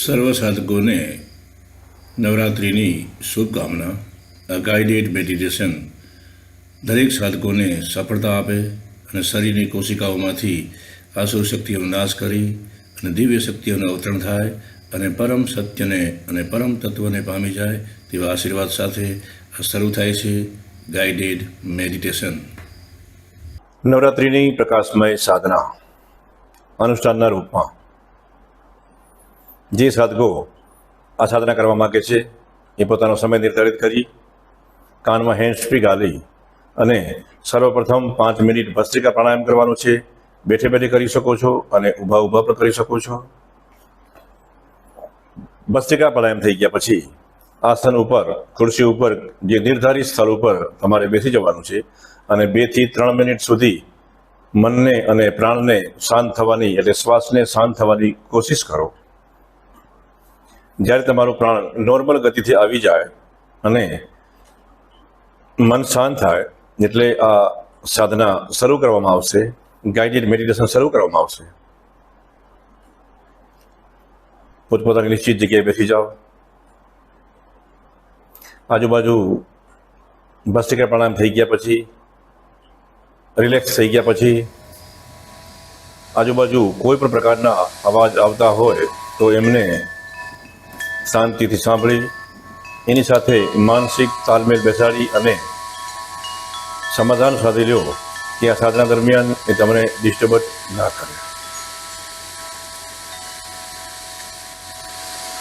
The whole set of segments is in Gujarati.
સર્વ સાધકોને નવરાત્રિની શુભકામના. આ ગાઈડેડ મેડિટેશન દરેક સાધકોને સફળતા આપે અને શરીરની કોશિકાઓમાંથી આસુર શક્તિઓનો નાશ કરી અને દિવ્ય શક્તિઓનું અવતરણ થાય અને પરમ સત્યને અને પરમ તત્વને પામી જાય તેવા આશીર્વાદ સાથે આ શરૂ થાય છે ગાઈડેડ મેડિટેશન. નવરાત્રિની પ્રકાશમય સાધના અનુષ્ઠાનના રૂપમાં જે સાધકો આ સાધના કરવા માગે છે એ પોતાનો સમય નિર્ધારિત કરી કાનમાં હેન્ડ્સ ફ્રી ગાલી અને સર્વપ્રથમ 5 મિનિટ ભસ્ત્રિકા પ્રાણાયામ કરવાનું છે. બેઠે બેઠે કરી શકો છો અને ઊભા પણ કરી શકો છો. ભસ્ત્રિકા પ્રાણાયામ થઈ ગયા પછી આસન ઉપર ખુરશી ઉપર જે નિર્ધારિત સ્થળ ઉપર તમારે બેસી જવાનું છે અને 2 થી 3 મિનિટ સુધી મનને અને પ્રાણને શાંત થવાની એટલે શ્વાસને શાંત થવાની કોશિશ કરો. જ્યારે તમારું પ્રાણ નોર્મલ ગતિથી આવી જાય અને મન શાંત થાય એટલે આ સાધના શરૂ કરવામાં આવશે, ગાઈડેડ મેડિટેશન શરૂ કરવામાં આવશે. પોતપોતાની નિશ્ચિત જગ્યાએ બેસી જાઓ. આજુબાજુ ભસ્ત્રિકા પ્રાણાયામ થઈ ગયા પછી રિલેક્સ થઈ ગયા પછી આજુબાજુ કોઈ પણ પ્રકારના અવાજ આવતા હોય તો એમને શાંતિથી સાંભળી એની સાથે માનસિક તાલમેલ બેસાડી અને સમાધાન સાધી લો કે આ સાધના દરમિયાન એ તમને ડિસ્ટર્બ ના કરે.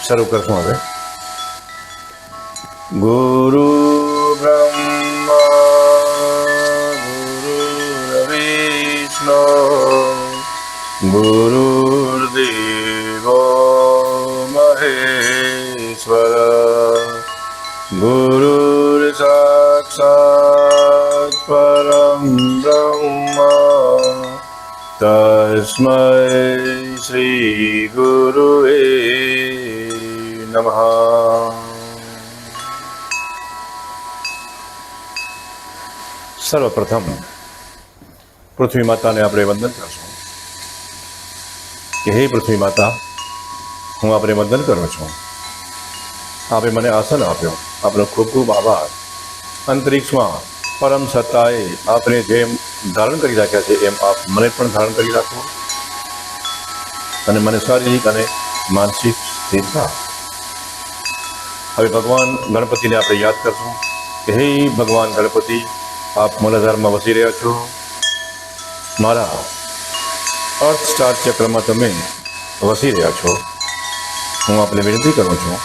શરૂ કરશું હવે. ગુરુ બ્રહ્મા ગુરુ વિષ્ણુ ગુરુર્દેવો મહેશ્વર ગુરુર સાક્ષાત પરમ બ્રહ્મ તસ્મૈ શ્રી ગુરુએ નમઃ. સર્વપ્રથમ પૃથ્વી માતાને આપણે વંદન કરશું કે હે પૃથ્વી માતા, હું આપણે વંદન કરું છું. આપે મને આસન આપ્યો, આપણો ખૂબ ખૂબ આભાર. અંતરિક્ષમાં પરમ સત્તાએ આપણે જેમ ધારણ કરી રાખ્યા છે એમ આપ મને પણ ધારણ કરી રાખો અને મને શારીરિક અને માનસિક સ્થિરતા. હવે ભગવાન ગણપતિને આપણે યાદ કરશું કે હે ભગવાન ગણપતિ, આપ મૂલાધારમાં વસી રહ્યા છો. મારા અર્થ સ્ટાર ચક્રમાં તમે વસી રહ્યા છો. હું આપને વિનંતી કરું છું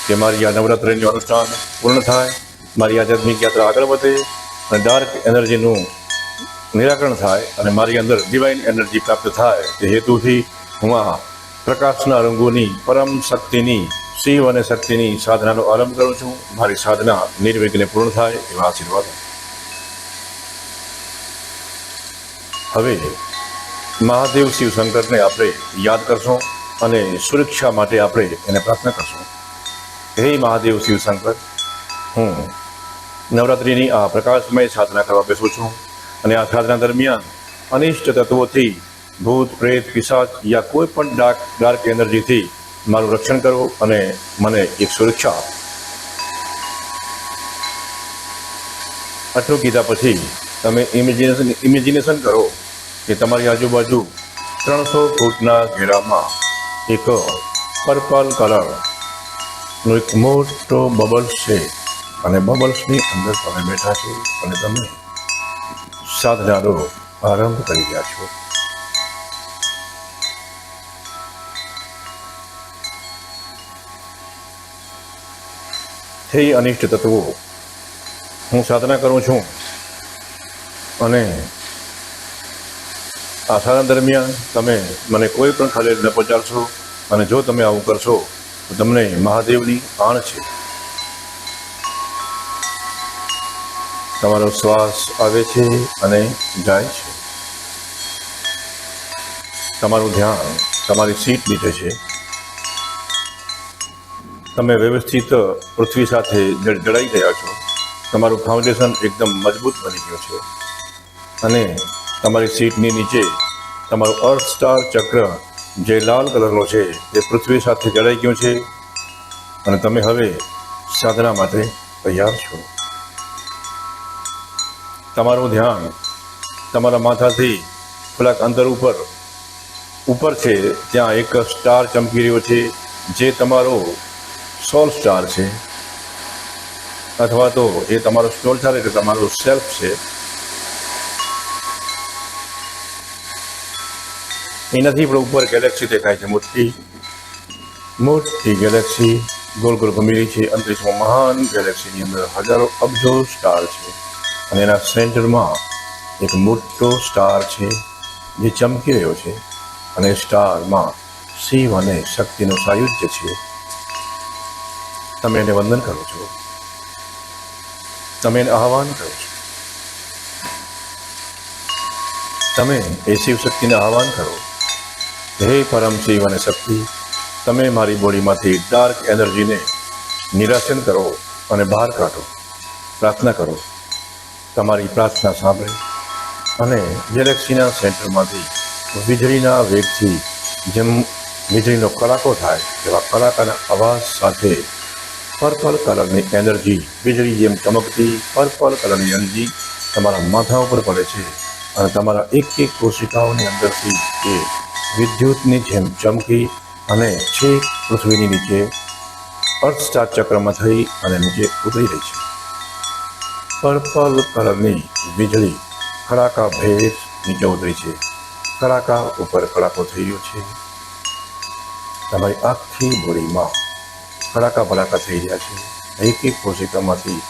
કે મારી આ નવરાત્રિનું અનુષ્ઠાન પૂર્ણ થાય, મારી આધ્યાત્મિક યાત્રા આગળ વધે અને ડાર્ક એનર્જીનું નિરાકરણ થાય અને મારી અંદર ડિવાઇન એનર્જી પ્રાપ્ત થાય. તે હેતુથી હું આ પ્રકાશના રંગોની પરમ શક્તિની શિવ અને શક્તિની સાધનાનો આરંભ કરું છું. મારી સાધના નિર્વિઘ્ને પૂર્ણ થાય એવા આશીર્વાદ. હવે મહાદેવ શિવ શંકરને આપણે યાદ કરશું અને સુરક્ષા માટે આપણે એને પ્રાર્થના કરશું. હે મહાદેવ શિવ શંકર, હું નવરાત્રિની આ પ્રકાશમય સાધના કરવા બેસું છું અને આ સાધના દરમિયાન અનિષ્ટ તત્વોથી, ભૂત પ્રેત પિશાચ યા કોઈ પણ ડાર્ક એનર્જીથી મારું રક્ષણ કરો અને મને એક સુરક્ષા આપો. આટલું કીધા પછી તમે ઇમેજિનેશન કરો કે તમારી આજુબાજુ 300 ફૂટના ઘેરામાં એક પર્પલ કલરનો એક મોટો બબલ્સ છે અને બબલ્સની અંદર તમે બેઠા છો અને તમે સાધનાનો આરંભ કરી રહ્યા છો. હે અનિષ્ટ તત્વો, હું સાધના કરું છું અને આ સાધના દરમિયાન તમે મને કોઈ પણ ખલેલ ન પહોંચાડશો અને જો તમે આવું કરશો તો તમને મહાદેવની આણ છે. તમારો શ્વાસ આવે છે અને જાય છે. તમારું ધ્યાન તમારી સીટ નીચે છે. તમે વ્યવસ્થિત પૃથ્વી સાથે જડાઈ ગયા છો. તમારું ફાઉન્ડેશન એકદમ મજબૂત બની ગયું છે અને તમારી સીટની નીચે તમારું અર્થ સ્ટાર ચક્ર જે લાલ કલરનો છે તે પૃથ્વી સાથે જડાઈ ગયો છે અને તમે હવે સાધના માટે તૈયાર છો. તમારું ધ્યાન તમારા માથાથી થોડાક અંતર ઉપર છે, ત્યાં એક સ્ટાર ચમકી રહ્યો છે, જે તમારો સોલ સ્ટાર છે, અથવા તો એ તમારો સોલ સ્ટાર એટલે તમારો સેલ્ફ છે. એનાથી પણ ઉપર ગેલેક્સી દેખાય છે, મોટી ગેલેક્સી ગોળ ગોળ ઘૂમી રહી છે. અંતરિક્ષમાં મહાન ગેલેક્સીની અંદર હજારો અબજો સ્ટાર છે અને એના સેન્ટરમાં એક મોટો સ્ટાર છે જે ચમકી રહ્યો છે અને સ્ટારમાં શિવ અને શક્તિનું સાયુજ્ય છે. તમે એને વંદન કરો છો, તમે એને આહવાન કરો છો, તમે એ શિવ શક્તિને આહવાન કરો. હે પરમ શિવ અને શક્તિ, તમે મારી બોડીમાંથી ડાર્ક એનર્જીને નિરાશન કરો અને બહાર કાઢો. પ્રાર્થના કરો. તમારી પ્રાર્થના સાંભળે અને ગેલેક્સીના સેન્ટરમાંથી વીજળીના વેગથી જેમ વીજળીનો કડાકો થાય તેવા કડાકાના અવાજ સાથે પર્પલ કલરની એનર્જી, વીજળી જેમ ચમકતી પર્પલ કલરની એનર્જી તમારા માથા ઉપર પડે છે અને તમારા એક એક કોશિકાઓની અંદરથી એ વિદ્યુતની જેમ ચમકી અને છેક પૃથ્વીની નીચે અર્થ સ્ટાર ચક્રમાં થઈ અને નીચે ઉતરી રહી છે. પર્પલ કલરની વીજળી કડાકા ભેર નીચે ઉતરી છે. કડાકા ઉપર કડાકો થઈ રહ્યો છે. તમારી આખી બોડીમાં કડાકા ભડાકા થઈ રહ્યા છે. એક એક કોશિકામાંથી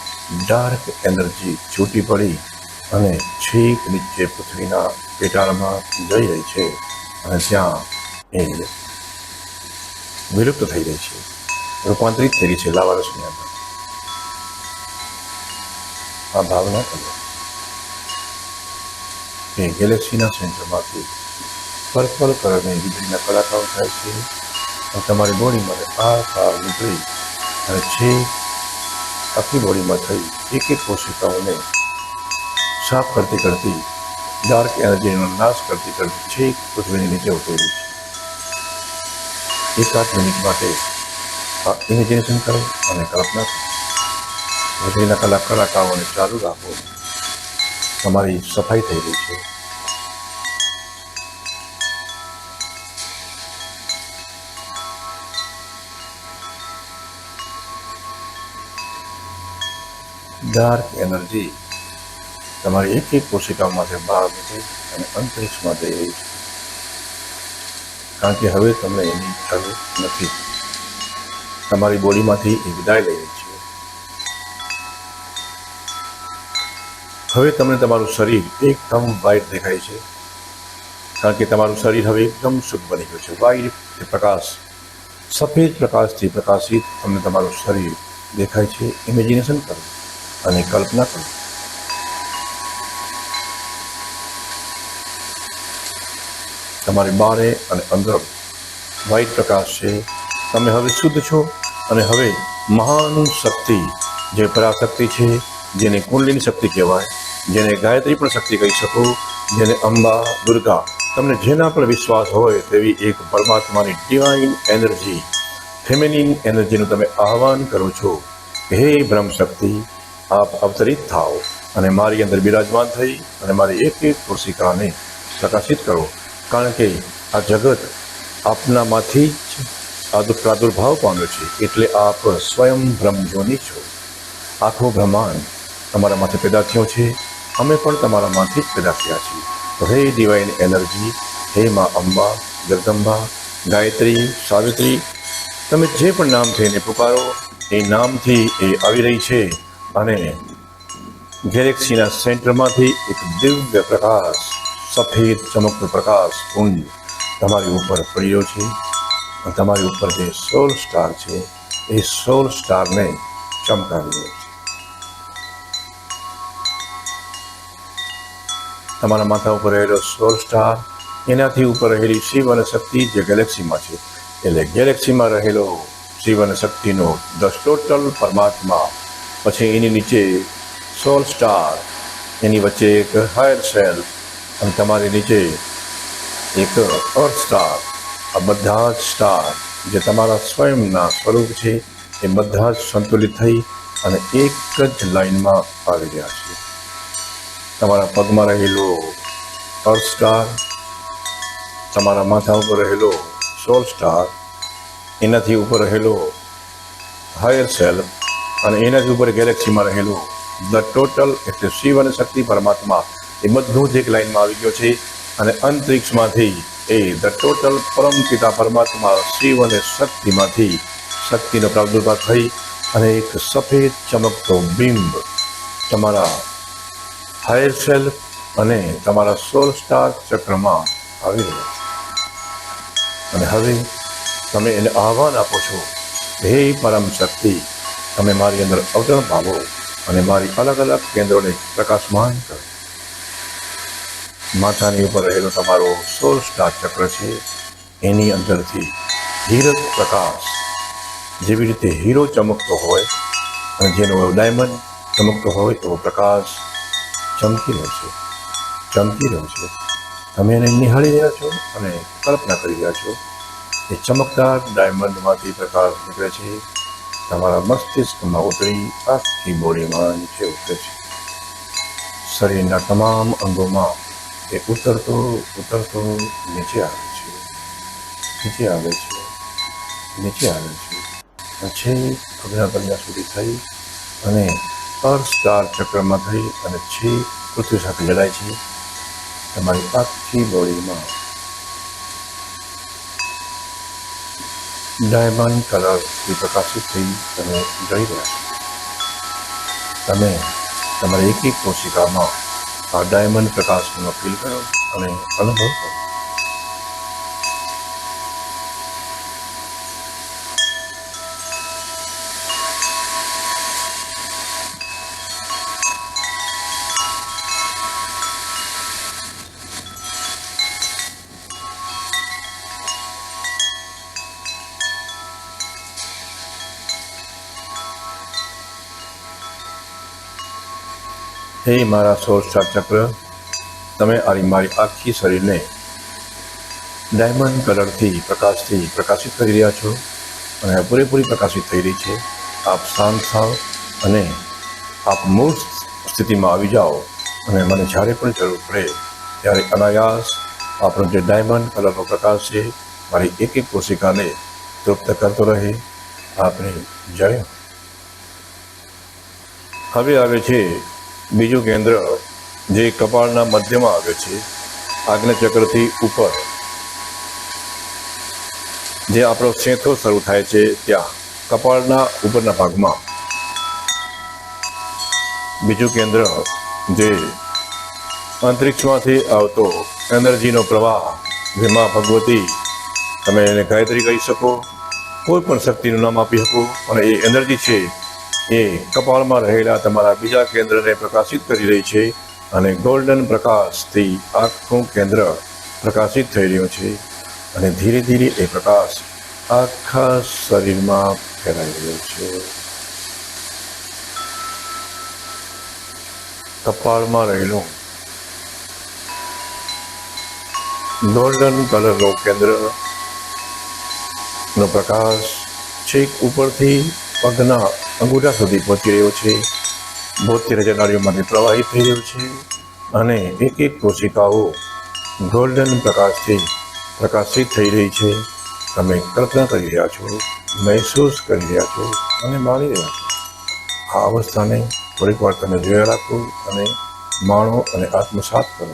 ડાર્ક એનર્જી છૂટી પડી અને છેક નીચે પૃથ્વીના પેટાળમાં જઈ રહી છે અને ત્યાં એ વિલુપ્ત થઈ રહી છે, રૂપાંતરિત થઈ રહી છે લાવારસની અંદર. આ ભાવના કરો કે ગેલેક્સીના સેન્ટરમાંથી પર્પલ કલરની વીજળીના કડાકાઓ થાય છે અને તમારી બોડીમાં આ નીકળી અને છેક આખી બોડીમાં થઈ એક એક કોશિકાઓને સાફ કરતી ડાર્ક એનર્જીનો નાશ કરતી છેક પૃથ્વીની નીચે ઉતરી છે. એકાદ મિનિટ માટે આ ઇમેજિનેશન કરો અને કલ્પના કરો. વીજળીના કડાકાઓને ચાલુ રાખો. તમારી સફાઈ થઈ રહી છે. ડાર્ક એનર્જી તમારી એક એક કોશિકામાંથી બહાર નીકળી અને અંતરિક્ષમાં જઈ રહી છે, કારણ કે હવે તમને એની જરૂર નથી. તમારી બોડીમાંથી એ વિદાય લઈ રહી છે. હવે તમને તમારું શરીર એકદમ વ્હાઇટ દેખાય છે, કારણ કે તમારું શરીર હવે એકદમ શુદ્ધ બની ગયું છે. વ્હાઇટ પ્રકાશ, સફેદ પ્રકાશથી પ્રકાશિત તમને તમારું શરીર દેખાય છે. ઇમેજિનેશન કરો અને કલ્પના કરો. તમારી બારે અને અંદર વ્હાઇટ પ્રકાશ છે. તમે હવે શુદ્ધ છો અને હવે મહાન શક્તિ, જે પરાશક્તિ છે, જેને કુંડલીની શક્તિ કહેવાય, જેને ગાયત્રી પણ શક્તિ કહી શકો, જેને અંબા, દુર્ગા, તમને જેના પર વિશ્વાસ હોય તેવી એક પરમાત્માની ડિવાઇન એનર્જી, ફેમિનિન એનર્જીનું તમે આહવાન કરો છો. હે બ્રહ્મ શક્તિ, આપ અવતરિત થાઓ અને મારી અંદર બિરાજમાન થઈ અને મારી એક એક કોશિકાને પ્રકાશિત કરો, કારણ કે આ જગત આપનામાંથી જ પ્રાદુર્ભાવ પામ્યો છે. એટલે આપ સ્વયં બ્રહ્મજોની છો. આખો બ્રહ્માંડ તમારા માથે પેદા થયો છે. અમે પણ તમારામાંથી જ પેદા થયા છીએ. તો હે ડિવાઇન એનર્જી, હે મા અંબા, જગદંબા, ગાયત્રી, સાવિત્રી, તમે જે પણ નામથી એને પુકારો એ નામથી એ આવી રહી છે અને ગેલેક્સીના સેન્ટરમાંથી એક દિવ્ય પ્રકાશ, સફેદ ચમકતો પ્રકાશ કુંડ તમારી ઉપર પડ્યો છે. અને તમારી ઉપર જે સોલ સ્ટાર છે એ સોલ સ્ટારને ચમકાવી રહ્યો છે. તમારા માથા ઉપર રહેલો સોલ સ્ટાર, એનાથી ઉપર રહેલી શિવ અને શક્તિ જે ગેલેક્સીમાં છે, એટલે ગેલેક્સીમાં રહેલો શિવ અને શક્તિનો ધ ટોટલ પરમાત્મા, પછી એની નીચે સોલ સ્ટાર, એની વચ્ચે એક હાયર સેલ્ફ અને તમારી નીચે એક અર્થ સ્ટાર, આ બધા જ સ્ટાર જે તમારા સ્વયંના સ્વરૂપ છે એ બધા જ સંતુલિત થઈ અને એક જ લાઈનમાં આવી રહ્યા છે. તમારા પગમાં રહેલો અર્થ સ્ટાર, તમારા માથા ઉપર રહેલો સોલ સ્ટાર, એનાથી ઉપર રહેલો હાયર સેલ્ફ અને એનાથી ઉપર ગેલેક્સીમાં રહેલો ધ ટોટલ એટલે શિવ અને શક્તિ પરમાત્મા, એ બધું જ એક લાઈનમાં આવી ગયો છે. અને અંતરિક્ષમાંથી એ ધ ટોટલ પરમ પિતા પરમાત્મા શિવ અને શક્તિમાંથી શક્તિનો પ્રાદુર્ભાવ થઈ અને એક સફેદ ચમકતો બિંબ તમારા હાયર સેલ્ફ અને તમારા સોલ સ્ટાર ચક્રમાં આવી રહ્યો છે. અને હવે તમે એને આહ્વાન આપો છો, હે પરમ શક્તિ, તમે મારી અંદર અવતરણ પાવો અને મારી અલગ અલગ કેન્દ્રોને પ્રકાશમાન કરો. માથાની ઉપર રહેલો તમારો સોલ સ્ટાર ચક્ર છે, એની અંદરથી હીરક પ્રકાશ, જેવી રીતે હીરો ચમકતો હોય અને જેનો ડાયમંડ ચમકતો હોય એવો પ્રકાશ ચમકી રહ્યો છે. તમે એને નિહાળી રહ્યા છો અને કલ્પના કરી રહ્યા છો. એ ચમકદાર ડાયમંડમાંથી પ્રકાશ નીકળે છે, તમારા મસ્તિષ્કમાં ઉતરી આખી બોડીમાં નીચે ઉતરે છે. શરીરના તમામ અંગોમાં એ ઉતરતો નીચે આવે છે. પછી અગ્નિપર્યા સુધી થઈ અને અર્થ સ્ટાર ચક્રમાં થઈ અને છેક પૃથ્વી સાથે લડાય છે. તમારી આખી બોડીમાં ડાયમંડ કલરથી પ્રકાશિત થઈ તમે જઈ રહ્યા છો. તમે તમારી એક કોશિકામાં આ ડાયમંડ પ્રકાશનો ફીલ કરો અને અનુભવ કરો. હે મારા સોળ સ્ટાર ચક્ર, તમે મારી આખી શરીરને ડાયમંડ કલરથી પ્રકાશથી પ્રકાશિત કરી રહ્યા છો અને પૂરેપૂરી પ્રકાશિત થઈ રહી છે. આપ શાંત થાઓ અને આપ મૂળ સ્થિતિમાં આવી જાઓ અને મને જ્યારે પણ જરૂર પડે ત્યારે અનાયાસ આપણો જે ડાયમંડ કલરનો પ્રકાશ છે મારી એક કોશિકાને તૃપ્ત કરતો રહે. આપણે જય. હવે આવે છે બીજું કેન્દ્ર, જે કપાળના મધ્યમાં આવે છે, આજ્ઞાચક્રથી ઉપર, જે આપણો સેંથો શરૂ થાય છે ત્યાં કપાળના ઉપરના ભાગમાં બીજું કેન્દ્ર, જે અંતરિક્ષમાંથી આવતો એનર્જીનો પ્રવાહ, જેમાં ભગવતી, તમે એને ગાયત્રી કહી શકો, કોઈ પણ શક્તિનું નામ આપી શકો, અને એ એનર્જી છે એ કપાળમાં રહેલા તમારા બીજા કેન્દ્રને પ્રકાશિત કરી રહી છે અને ગોલ્ડન પ્રકાશથી આખું કેન્દ્ર પ્રકાશિત થઈ રહ્યું છે અને ધીરે ધીરે એ પ્રકાશ આખા શરીરમાં ફેલાઈ રહ્યો છે. કપાળમાં રહેલું ગોલ્ડન કલરનો કેન્દ્રનો પ્રકાશ છેક ઉપરથી પગના અંગૂઠા સુધી પહોંચી રહ્યો છે. 72 નાડીઓમાંથી પ્રવાહિત થઈ રહ્યું છે અને એક કોશિકાઓ ગોલ્ડન પ્રકાશથી પ્રકાશિત થઈ રહી છે. તમે કલ્પના કરી રહ્યા છો, મહેસૂસ કરી રહ્યા છો અને માણી રહ્યા છો. આ અવસ્થાને થોડીક વાર તમે જોયા રાખો અને માણો અને આત્મસાત કરો.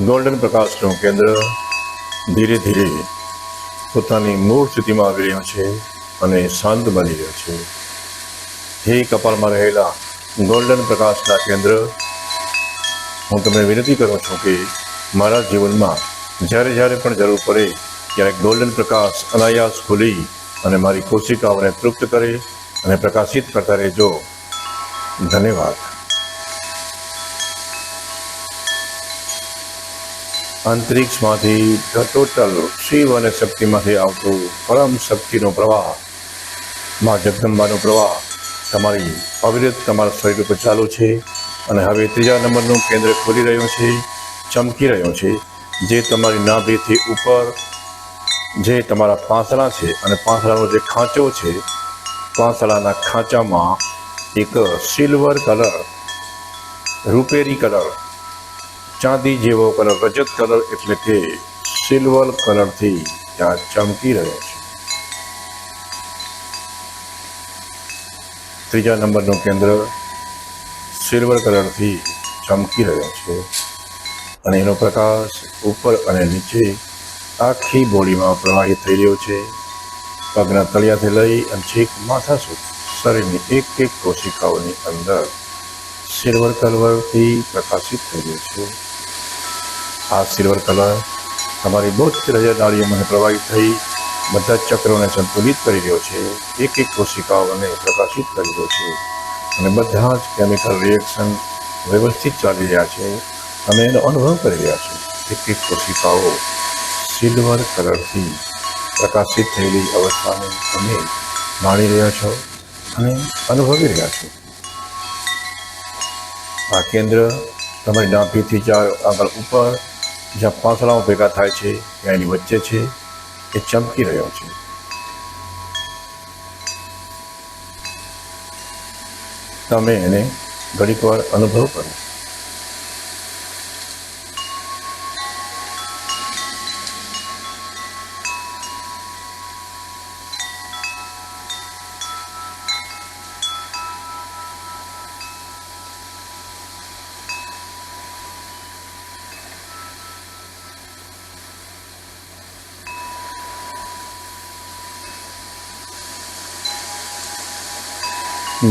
ગોલ્ડન પ્રકાશનું કેન્દ્ર ધીરે ધીરે પોતાની મૂળ સ્થિતિમાં આવી રહ્યો છે અને શાંત બની રહ્યો છે. હે કપાળમાં રહેલા ગોલ્ડન પ્રકાશના કેન્દ્ર, હું તમને વિનંતી કરું છું કે મારા જીવનમાં જ્યારે જ્યારે પણ જરૂર પડે ત્યારે ગોલ્ડન પ્રકાશ અનાયાસ ખુલી અને મારી કોશિકાઓને તૃપ્ત કરે અને પ્રકાશિત કરતા રહેજો. ધન્યવાદ. અંતરિક્ષમાંથી ટોટલ શિવ અને શક્તિમાંથી આવતો પરમ શક્તિનો પ્રવાહ, માં જગદંબાનો પ્રવાહ તમારી અવિરત તમારા શરીર ઉપર ચાલુ છે અને હવે ત્રીજા નંબરનું કેન્દ્ર ખોલી રહ્યું છે, ચમકી રહ્યું છે, જે તમારી નાભીથી ઉપર જે તમારા પાંસળા છે અને પાંસળાનો જે ખાંચો છે, પાંસળાના ખાંચામાં એક સિલ્વર કલર, રૂપેરી કલર, ચાંદી જેવો કલર, રજત કલર એટલે કે સિલ્વર કલરથી ત્યાં ચમકી રહ્યો છે. ત્રીજા નંબરનું કેન્દ્ર સિલ્વર કલરથી ચમકી રહ્યો છે અને એનો પ્રકાશ ઉપર અને નીચે આખી બોડીમાં પ્રવાહિત થઈ રહ્યો છે. પગના તળિયાથી લઈ અને છેક માથા સુધી શરીરની એક એક કોશિકાઓની અંદર સિલ્વર કલરથી પ્રકાશિત થઈ રહ્યો છે. આ સિલ્વર કલર તમારી 72 નાડીઓમાં પ્રવાહિત થઈ બધા ચક્રોને સંતુલિત કરી રહ્યો છે, એક એક કોશિકાઓને પ્રકાશિત કરી રહ્યો છે અને બધા જ કેમિકલ રિએક્શન વ્યવસ્થિત ચાલી રહ્યા છે. તમે એનો અનુભવ કરી રહ્યા છો. એક એક કોશિકાઓ સિલ્વર કલરથી પ્રકાશિત થયેલી અવસ્થાને તમે માણી રહ્યા છો અને અનુભવી રહ્યા છો. આ કેન્દ્ર તમારી નાભીથી 4 આંગળ ઉપર જ્યાં પાંસળાઓ ભેગા થાય છે ત્યાં એની વચ્ચે છે, એ ચમકી રહ્યો છે. તમે એને ઘડીક વાર અનુભવ કરો.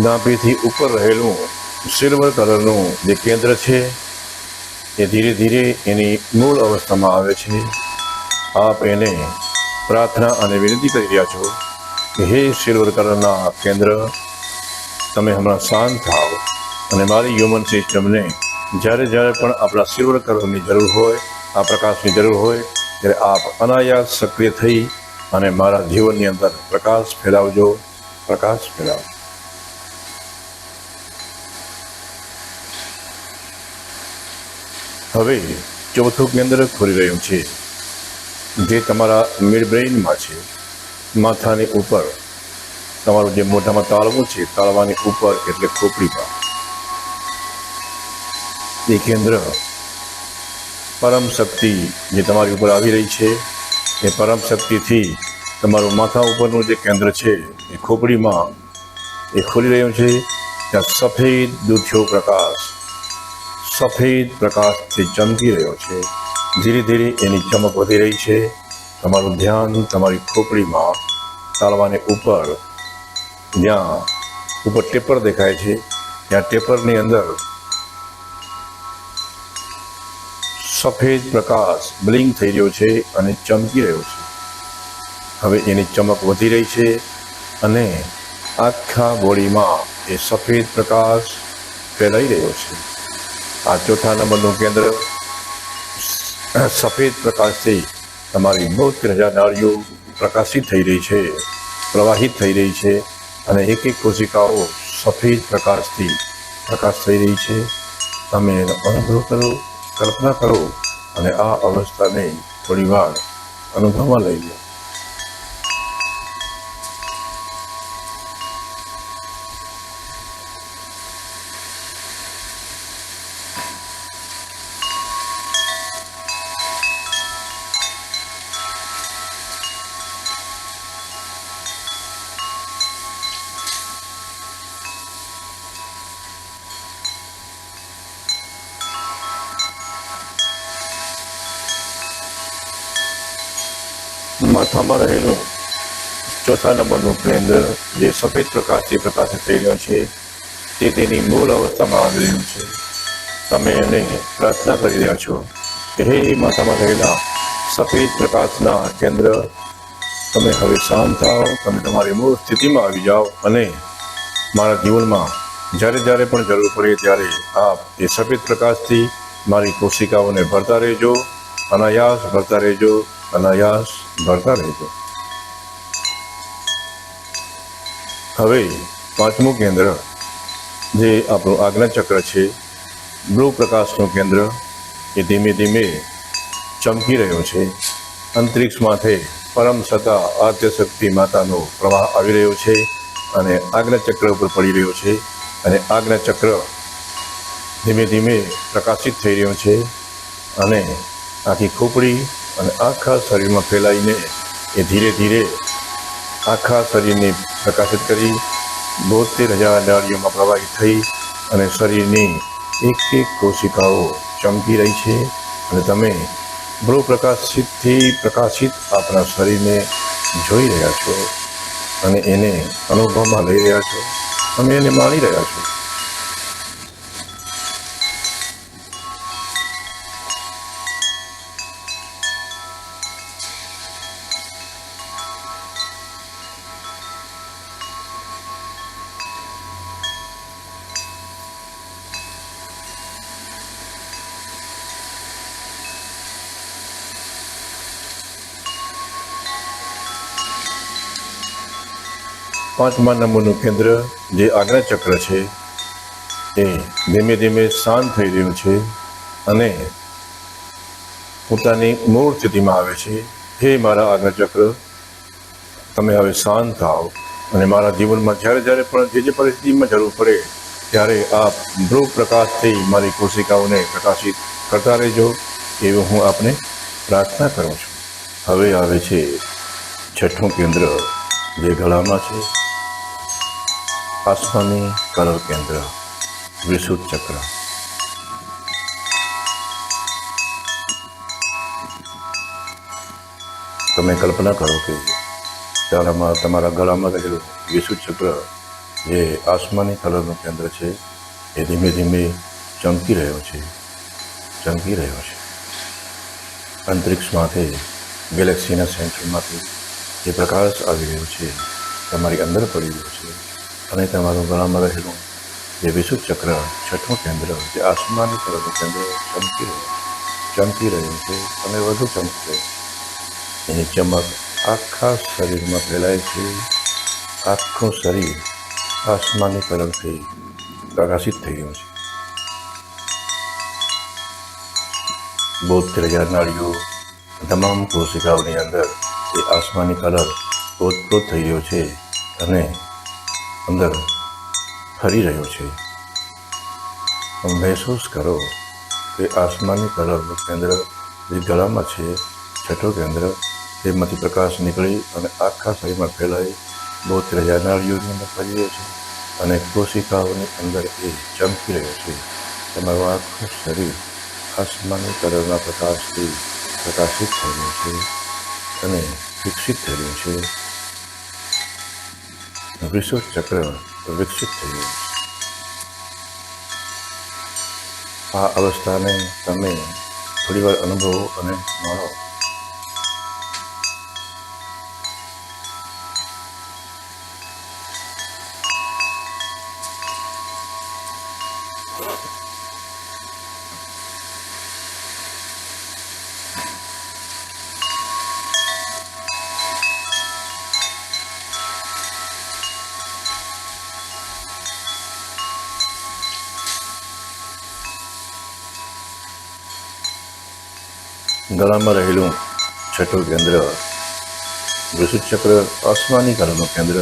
નાભીથી ઉપર રહેલું સિલ્વર કલરનું જે કેન્દ્ર છે એ ધીરે ધીરે એની મૂળ અવસ્થામાં આવે છે. આપ એને પ્રાર્થના અને વિનંતી કરી રહ્યા છો કે હે સિલ્વર કલરના કેન્દ્ર, તમે હમણાં શાંત થાઓ અને મારી હ્યુમન સિસ્ટમને જ્યારે જ્યારે પણ આપણા સિલ્વર કલરની જરૂર હોય, આ પ્રકાશની જરૂર હોય, ત્યારે આપ અનાયાસ સક્રિય થઈ અને મારા જીવનની અંદર પ્રકાશ ફેલાવજો, પ્રકાશ ફેલાવજો. હવે ચોથું કેન્દ્ર ખોલી રહ્યું છે, જે તમારા મિડ બ્રેઇનમાં છે. માથાની ઉપર તમારું જે મોઢામાં તાળવું છે, તાળવાની ઉપર એટલે ખોપડીમાં એ કેન્દ્ર પરમ શક્તિ જે તમારી ઉપર આવી રહી છે, એ પરમ શક્તિથી તમારું માથા ઉપરનું જે કેન્દ્ર છે એ ખોપડીમાં એ ખોલી રહ્યું છે. ત્યાં સફેદ દૂધિયો પ્રકાશ, સફેદ પ્રકાશથી ચમકી રહ્યો છે. ધીરે ધીરે એની ચમક વધી રહી છે. તમારું ધ્યાન તમારી ખોપડીમાં તાળવાને ઉપર જ્યાં ઉપર ટેપર દેખાય છે, ત્યાં ટેપરની અંદર સફેદ પ્રકાશ બ્લિંક થઈ રહ્યો છે અને ચમકી રહ્યો છે. હવે એની ચમક વધી રહી છે અને આખા બોડીમાં એ સફેદ પ્રકાશ ફેલાઈ રહ્યો છે. આ ચોથા નંબરનું કેન્દ્ર સફેદ પ્રકાશથી તમારી 72,000 નાડીઓ પ્રકાશિત થઈ રહી છે, પ્રવાહિત થઈ રહી છે અને એક એક કોશિકાઓ સફેદ પ્રકાશથી પ્રકાશ થઈ રહી છે. તમે એનો અનુભવ કરો, કલ્પના કરો અને આ અવસ્થાને થોડી વાર અનુભવમાં લઈ લો. માથામાં રહેલું ચોથા નંબરનું કેન્દ્ર જે સફેદ પ્રકાશથી પ્રકાશિત થઈ રહ્યો છે તે તેની મૂળ અવસ્થામાં આવી રહ્યું છે. તમે એને પ્રાર્થના કરી રહ્યા છો કે હે માતામાં રહેલા સફેદ પ્રકાશના કેન્દ્ર, તમે હવે શાંત થાઓ, તમે તમારી મૂળ સ્થિતિમાં આવી જાઓ અને મારા જીવનમાં જ્યારે જ્યારે પણ જરૂર પડે ત્યારે આપ એ સફેદ પ્રકાશથી મારી કોશિકાઓને ભરતા રહેજો, અનાયાસ ભરતા રહેજો, અનાયાસ ભરતા રહેજો. હવે પાંચમું કેન્દ્ર જે આપણું આજ્ઞા ચક્ર છે, બ્લુ પ્રકાશનું કેન્દ્ર, એ ધીમે ધીમે ચમકી રહ્યો છે. અંતરિક્ષમાંથી પરમ સત્તા આદ્યશક્તિ માતાનો પ્રવાહ આવી રહ્યો છે અને આજ્ઞા ચક્ર ઉપર પડી રહ્યો છે અને આજ્ઞા ચક્ર ધીમે ધીમે પ્રકાશિત થઈ રહ્યો છે અને આખી ખોપડી અને આખા શરીરમાં ફેલાઈને એ ધીરે ધીરે આખા શરીરને પ્રકાશિત કરી 72,000 નાડીઓમાં પ્રવાહિત થઈ અને શરીરની એક એક કોશિકાઓ ચમકી રહી છે અને તમે બ્લુ પ્રકાશિતથી પ્રકાશિત આપણા શરીરને જોઈ રહ્યા છો અને એને અનુભવમાં લઈ રહ્યા છો, તમે એને માણી રહ્યા છો. પાંચમા નંબરનું કેન્દ્ર જે આજ્ઞા ચક્ર છે એ ધીમે ધીમે શાંત થઈ રહ્યું છે અને પોતાની મૂળ સ્થિતિમાં આવે છે. હે મારા આજ્ઞા ચક્ર, તમે હવે શાંત થાઓ અને મારા જીવનમાં જ્યારે જ્યારે પણ જે પરિસ્થિતિમાં જરૂર પડે ત્યારે આપ બ્લુ પ્રકાશથી મારી કોશિકાઓને પ્રકાશિત કરતા રહેજો, એવું હું આપને પ્રાર્થના કરું છું. હવે આવે છે છઠ્ઠું કેન્દ્ર જે ગળામાં છે, આસમાની કલર કેન્દ્ર, વિશુદ્ધ ચક્ર. તમે કલ્પના કરો કે તમારા ગળામાં રહેલું વિશુદ્ધ ચક્ર જે આસમાની કલરનું કેન્દ્ર છે એ ધીમે ધીમે ચમકી રહ્યો છે, ચમકી રહ્યો છે. અંતરિક્ષમાંથી, ગેલેક્સીના સેન્ટરમાંથી જે પ્રકાશ આવી રહ્યો છે તમારી અંદર પડી રહ્યો છે અને તમારું ગળામાં રહેલું જે વિશુદ્ધ ચક્ર, છઠ્ઠું કેન્દ્ર જે આસમાની કલરનું કેન્દ્ર ચમકી રહ્યું છે અને વધુ ચમકશે. એની ચમક આખા શરીરમાં ફેલાય છે. આખું શરીર આસમાની કલરથી પ્રકાશિત થઈ ગયું છે. 72,000 નાડીઓ, તમામ કોશિકાઓની અંદર એ આસમાની કલર ઓતપ્રોત થઈ રહ્યો છે અને અંદર ફરી રહ્યો છે. તમે મહેસૂસ કરો કે આસમાની કલરનું કેન્દ્ર જે ગળામાં છે, છઠ્ઠું કેન્દ્ર, તેમાંથી પ્રકાશ નીકળી અને આખા શરીરમાં ફેલાઈ 72,000 નાડીઓની અંદર ફરી રહ્યો છે અને કોશિકાઓની અંદર એ ચમકી રહ્યો છે. તમારું આખું શરીર આસમાની કલરના પ્રકાશથી પ્રકાશિત થઈ રહ્યું છે અને વિકસિત થઈ રહ્યું છે. વિશુદ્ધ ચક્ર વિકસિત થઈ રહ્યું છે. આ અવસ્થાને તમે થોડીવાર અનુભવો અને માણો. ગળામાં રહેલું છઠ્ઠું કેન્દ્ર, વિશુદ્ધ ચક્ર, આસમાની કલરનું કેન્દ્ર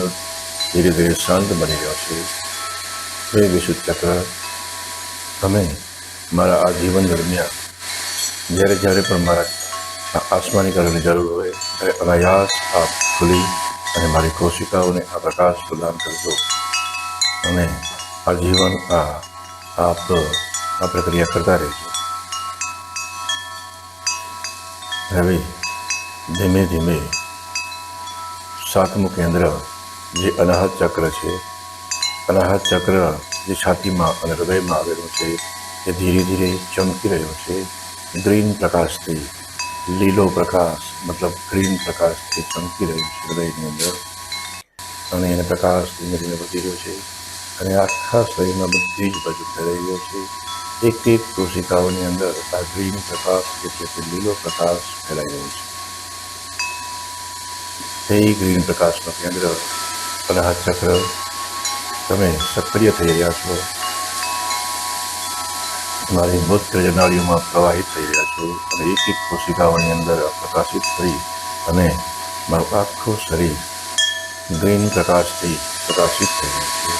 ધીરે ધીરે શાંત બની રહ્યો છે. એ વિશુદ્ધ ચક્ર, તમે મારા આ જીવન દરમિયાન જ્યારે જ્યારે પણ મારા આસમાની કલરની જરૂર હોય ત્યારે અનાયાસ આપ ખુલી અને મારી કોશિકાઓને આ પ્રકાશ પ્રદાન કરજો અને આ જીવન આપ આ પ્રક્રિયા કરતા રહેજો. હવે ધીમે ધીમે સાતમું કેન્દ્ર જે અનાહત ચક્ર છે, અનાહત ચક્ર જે છાતીમાં અને હૃદયમાં આવેલું છે, એ ધીરે ધીરે ચમકી રહ્યો છે ગ્રીન પ્રકાશથી. લીલો પ્રકાશ મતલબ ગ્રીન પ્રકાશથી ચમકી રહ્યું છે હૃદયની અંદર, અને એને પ્રકાશ ધીમે ધીમે વધી રહ્યો છે અને આખા શરીરમાં બધી જ બાજુ ફેલાઈ રહ્યો છે. એક એક કોશિકાઓની અંદર આ ગ્રીન પ્રકાશ એટલે કે લીલો પ્રકાશ ફેલાઈ રહ્યો છે. તે ગ્રીન પ્રકાશનું કેન્દ્ર અનાહત ચક્ર, તમે સક્રિય થઈ રહ્યા છો. તમારી મૂત્ર નાળીઓમાં પ્રવાહિત થઈ રહ્યા છો અને એક એક કોશિકાઓની અંદર પ્રકાશિત થઈ અને મારું આખું શરીર ગ્રીન પ્રકાશથી પ્રકાશિત થઈ રહ્યું છે.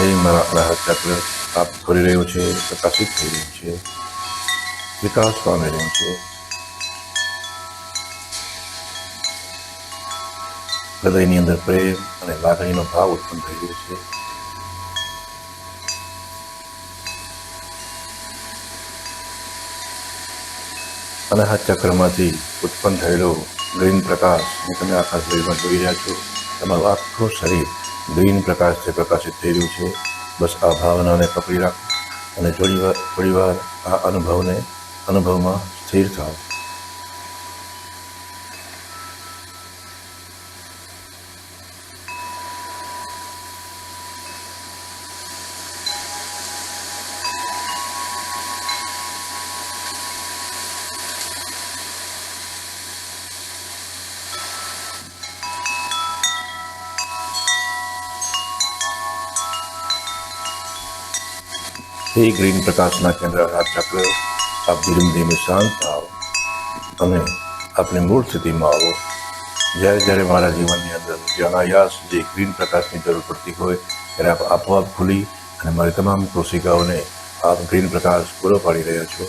એ મારા અનાહત ચક્ર આપ ખોલી રહ્યું છે, પ્રકાશિત થઈ રહ્યું છે, વિકાસ પામી રહ્યું છે. હૃદયની અંદર પ્રેમ અને લાગણીનો ભાવ ઉત્પન્ન થઈ રહ્યો છે. અનાહત ચક્રમાંથી ઉત્પન્ન થયેલો ગ્રીન પ્રકાશ તમે આખા શરીરમાં જોઈ રહ્યા છો. તમારું આખું શરીર ગ્રીન પ્રકાશથી પ્રકાશિત થઈ રહ્યું છે. બસ આ ભાવનાને પકડી રાખો અને થોડી વાર આ અનુભવમાં સ્થિર થાઓ. એ ગ્રીન પ્રકાશના કેન્દ્ર અનાહત ચક્ર, આપ ધીમે ધીમે શાંત થાઓ અને આપણી મૂળ સ્થિતિમાં આવો. જ્યારે જ્યારે મારા જીવનની અંદર જે અનાયાસ જે ગ્રીન પ્રકાશની જરૂર પડતી હોય ત્યારે આપ આપોઆપ ખુલી અને મારી તમામ કોશિકાઓને આપ ગ્રીન પ્રકાશ પૂરો પાડી રહ્યા છો.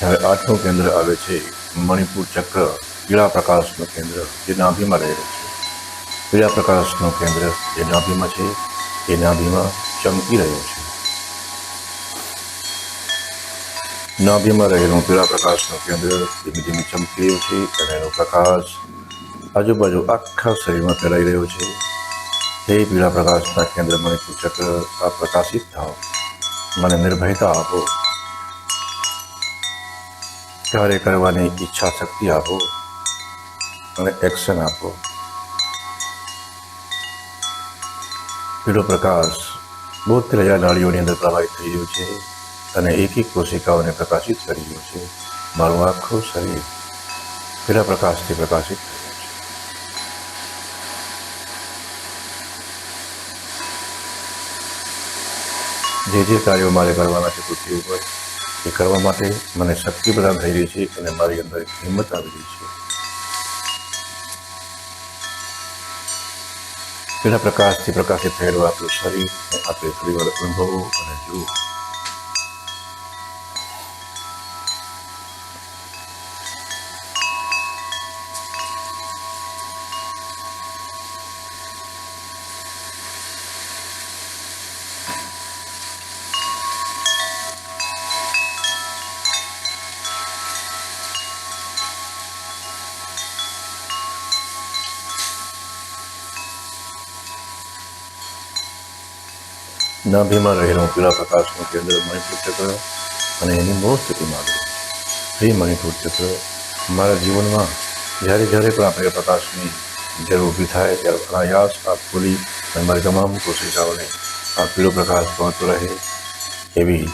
હવે આઠમું કેન્દ્ર આવે છે મણિપુર ચક્ર, પીળા પ્રકાશનું કેન્દ્ર જે નાભીમાં રહેલું છે. પીળા પ્રકાશનું કેન્દ્ર જે નાભીમાં છે એ નાભીમાં ચમકી રહ્યું છે. નાભીમાં રહેલું પીળા પ્રકાશનું કેન્દ્ર ધીમે ધીમે ચમકી રહ્યું છે અને એનો પ્રકાશ આજુબાજુ આખા શરીરમાં ફેલાઈ રહ્યો છે. તે પીળા પ્રકાશના કેન્દ્ર મણિપુર ચક્ર, આ પ્રકાશિત થાઓ. મને નિર્ભયતા આપો, કાર્ય કરવાની ઈચ્છા શક્તિ આપો અને એક્શન આપો. પીળો પ્રકાશ 72 નાડીઓની અંદર પ્રવાહિત થઈ રહ્યું છે અને એક એક કોશિકાઓને પ્રકાશિત કરી રહ્યું છે. મારું આખું શરીર પીળા પ્રકાશથી પ્રકાશિત થઈ રહ્યું છે. જે કાર્યો મારે કરવાના છે પૃથ્વી ઉપર એ કરવા માટે મને શક્તિ પ્રદાન થઈ રહી છે અને મારી અંદર એક હિંમત આવી રહી છે. પીળા પ્રકાશથી પ્રકાશિત થયેલું આપણું શરીર આપણે ફરીવાર અનુભવો અને જુઓ. નાભીમાં રહેલું પીળા પ્રકાશનું કેન્દ્ર મણિપુર ચક્ર અને એની મૂળ સ્થિતિમાં આવ્યું. એ મણિપુર ચક્ર મારા જીવનમાં જ્યારે જ્યારે પણ આપણે પ્રકાશની જરૂર ઊભી થાય ત્યારે અનાયાસ આપ ખોલી અને મારી તમામ કોશિકાઓને આ પીળો પ્રકાશ પહોંચતો રહે એવી